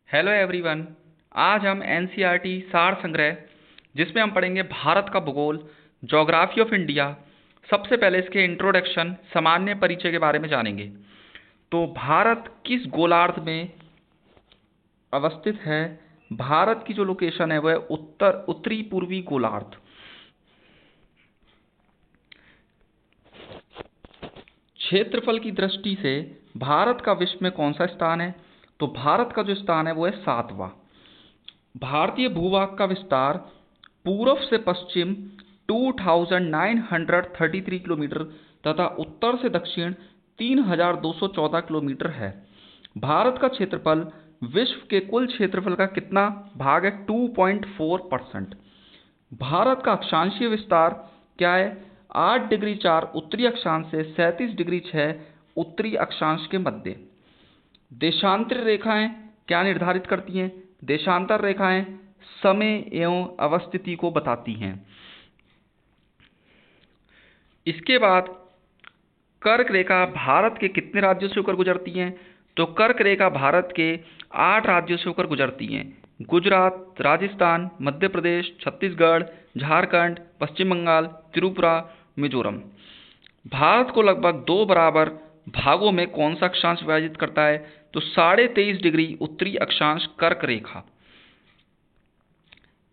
Hello everyone. आज हम NCERT सार संग्रह जिसमें हम पढ़ेंगे भारत का भूगोल, ज्योग्राफी ऑफ इंडिया। सबसे पहले इसके इंट्रोडक्शन, सामान्य परिचय के बारे में जानेंगे। तो भारत किस गोलार्ध में अवस्थित है? भारत की जो लोकेशन है वह उत्तरी पूर्वी गोलार्ध। क्षेत्रफल की दृष्टि से भारत का विश्व में कौन सा स्थान है? तो भारत का जो स्थान है वो है 7वां। भारतीय भूभाग का विस्तार पूर्व से पश्चिम 2933 किलोमीटर तथा उत्तर से दक्षिण 3214 किलोमीटर है। भारत का क्षेत्रफल विश्व के कुल क्षेत्रफल का कितना भाग है? 2.4%। भारत का अक्षांशीय विस्तार क्या है? 8 डिग्री 4 उत्तरी अक्षांश से 37 डिग्री 6 उत्तरी अक्षांश के मध्य। देशांतर रेखाएं क्या निर्धारित करती हैं? देशांतर रेखाएं समय एवं अवस्थिति को बताती हैं। इसके बाद कर्क रेखा भारत के कितने राज्यों से होकर गुजरती हैं? तो कर्क रेखा भारत के 8 राज्यों से होकर गुजरती हैं। गुजरात, राजस्थान, मध्य प्रदेश, छत्तीसगढ़, झारखंड, पश्चिम बंगाल, त्रिपुरा, मिजोरम। भारत को लगभग 2 बराबर भागों में कौन सा अक्षांश विभाजित करता है? तो 23.5 डिग्री उत्तरी अक्षांश कर्क रेखा।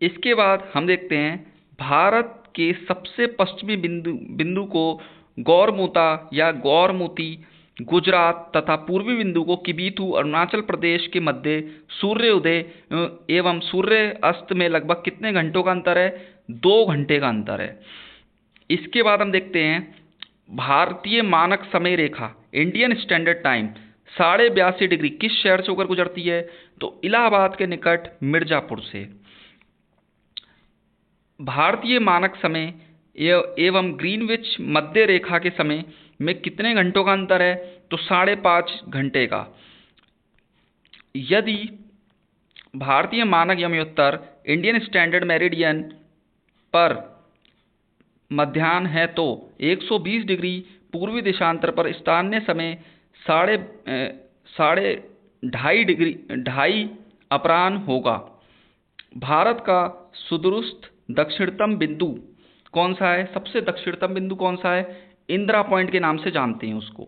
इसके बाद हम देखते हैं भारत के सबसे पश्चिमी बिंदु को गौरमोता या गौरमोती गुजरात तथा पूर्वी बिंदु को किबीथू अरुणाचल प्रदेश के मध्य सूर्योदय एवं सूर्य अस्त में लगभग कितने घंटों का अंतर है? 2 घंटे का अंतर है। इसके बाद हम देखते हैं भारतीय मानक समय रेखा इंडियन स्टैंडर्ड टाइम 82.5 डिग्री किस शहर से होकर गुजरती है? तो इलाहाबाद के निकट मिर्जापुर से। भारतीय मानक समय एवं ग्रीनविच मध्य रेखा के समय में कितने घंटों का अंतर है? तो 5.5 घंटे का। यदि भारतीय मानक यमोत्तर इंडियन स्टैंडर्ड मेरिडियन पर मध्याह्न है तो 120 डिग्री पूर्वी देशांतर पर स्थानीय समय 2.5 अपराह्न होगा। भारत का सुदूरस्थ दक्षिणतम बिंदु कौन सा है? सबसे दक्षिणतम बिंदु कौन सा है? इंदिरा पॉइंट के नाम से जानते हैं उसको।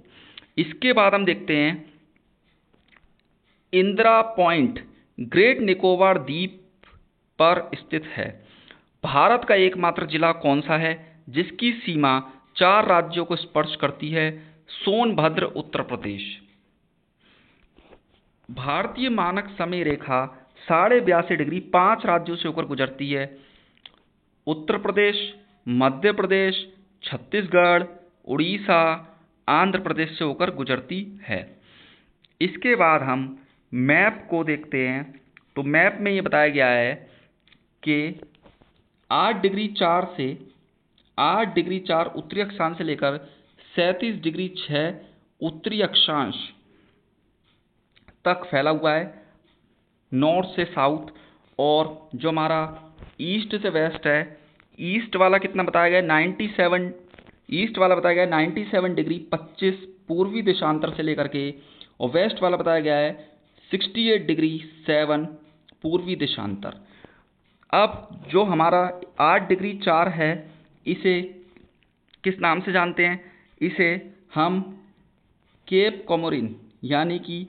इसके बाद हम देखते हैं इंदिरा पॉइंट ग्रेट निकोबार द्वीप पर स्थित है। भारत का एकमात्र जिला कौन सा है जिसकी सीमा 4 राज्यों को स्पर्श करती है? सोनभद्र, उत्तर प्रदेश। भारतीय मानक समय रेखा 82.5 डिग्री 5 राज्यों से होकर गुजरती है। उत्तर प्रदेश, मध्य प्रदेश, छत्तीसगढ़, उड़ीसा, आंध्र प्रदेश से होकर गुजरती है। इसके बाद हम मैप को देखते हैं। तो मैप में ये बताया गया है कि 8 डिग्री 4 उत्तरी अक्षांश से लेकर 37 डिग्री 6 उत्तरी अक्षांश तक फैला हुआ है, नॉर्थ से साउथ। और जो हमारा ईस्ट से वेस्ट है, ईस्ट वाला कितना बताया गया है? 97 ईस्ट वाला बताया गया है 97 डिग्री 25 पूर्वी देशांतर से लेकर के, और वेस्ट वाला बताया गया है 68 डिग्री 7 पूर्वी देशांतर। अब जो हमारा 8 डिग्री 4 है इसे किस नाम से जानते हैं? इसे हम केप कोमोरिन यानी कि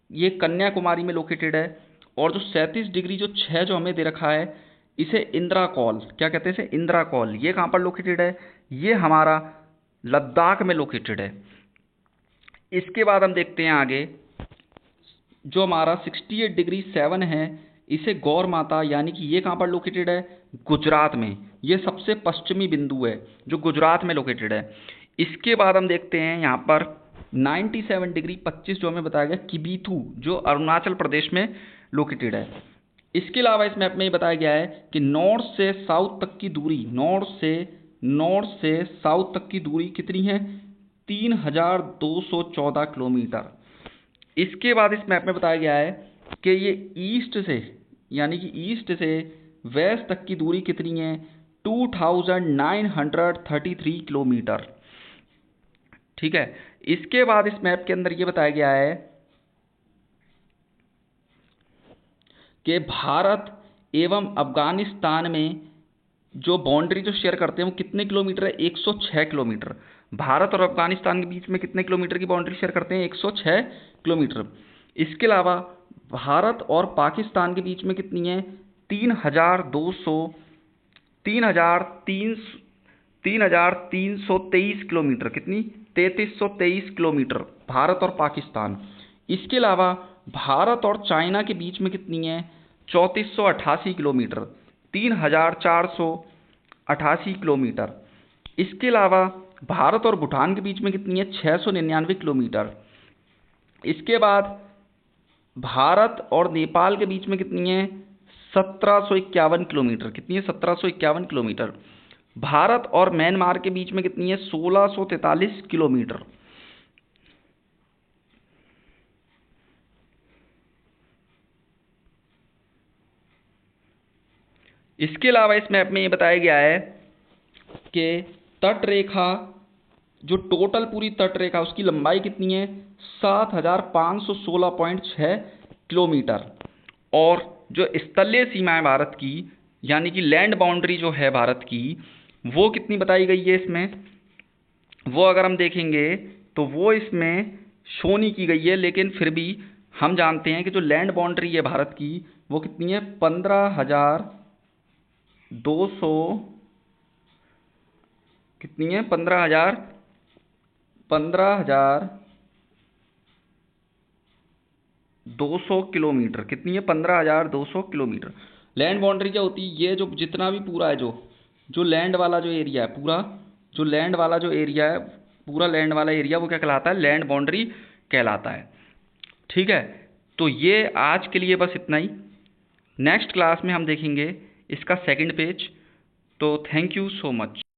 ये कन्याकुमारी में लोकेटेड है। और जो 37 डिग्री जो 6 जो हमें दे रखा है इसे इंदिरा कॉल, क्या कहते हैं इसे? इंदिरा कॉल। ये कहाँ पर लोकेटेड है? ये हमारा लद्दाख में लोकेटेड है। इसके बाद हम देखते हैं आगे जो हमारा 68 डिग्री 7 है इसे गौर माता यानी कि ये कहाँ पर लोकेटेड है? गुजरात में। ये सबसे पश्चिमी बिंदु है जो गुजरात में लोकेटेड है। इसके बाद हम देखते हैं यहाँ पर 97 डिग्री 25 जो हमें बताया गया किबीथू जो अरुणाचल प्रदेश में लोकेटेड है। इसके अलावा इस मैप में ये बताया गया है कि नॉर्थ से साउथ तक की दूरी, नॉर्थ से साउथ तक की दूरी कितनी है? 3214 किलोमीटर। इसके बाद इस मैप में बताया गया है कि ये ईस्ट से यानी कि ईस्ट से वेस्ट तक की दूरी कितनी है? 2933 किलोमीटर। ठीक है। इसके बाद इस मैप के अंदर ये बताया गया है कि भारत एवं अफगानिस्तान में जो बाउंड्री जो शेयर करते हैं वो कितने किलोमीटर है? 106 किलोमीटर। भारत और अफगानिस्तान के बीच में कितने किलोमीटर की बाउंड्री शेयर करते हैं? 106 किलोमीटर। इसके अलावा भारत और पाकिस्तान के बीच में कितनी है? 3,323 किलोमीटर। कितनी? 3,323 किलोमीटर भारत और पाकिस्तान। इसके अलावा भारत और चाइना के बीच में कितनी है? 3,488 किलोमीटर। 3,488 किलोमीटर। इसके अलावा भारत और भूटान के बीच में कितनी है? 699 किलोमीटर। इसके बाद भारत और नेपाल के बीच में कितनी है? 1751 किलोमीटर। कितनी है? 1751 किलोमीटर। भारत और म्यांमार के बीच में कितनी है? 1643 किलोमीटर। इसके अलावा इस मैप में ये बताया गया है कि तट रेखा, जो टोटल पूरी तट रेखा उसकी लंबाई कितनी है? 7,516.6 किलोमीटर। और जो स्थलीय सीमा है भारत की, यानी कि लैंड बाउंड्री जो है भारत की, वो कितनी बताई गई है इसमें? वो अगर हम देखेंगे तो वो इसमें शो नहीं की गई है, लेकिन फिर भी हम जानते हैं कि जो लैंड बाउंड्री है भारत की वो कितनी है? 15,200 कितनी है? 15,200 किलोमीटर। कितनी है? 15,200 किलोमीटर। लैंड बाउंड्री क्या होती है? ये जो जितना भी पूरा है, जो लैंड वाला जो एरिया है, पूरा जो लैंड वाला जो एरिया है, पूरा लैंड वाला एरिया वो क्या कहलाता है? लैंड बाउंड्री कहलाता है। ठीक है, तो ये आज के लिए बस इतना ही। नेक्स्ट क्लास में हम देखेंगे इसका सेकंड पेज। तो थैंक यू सो मच।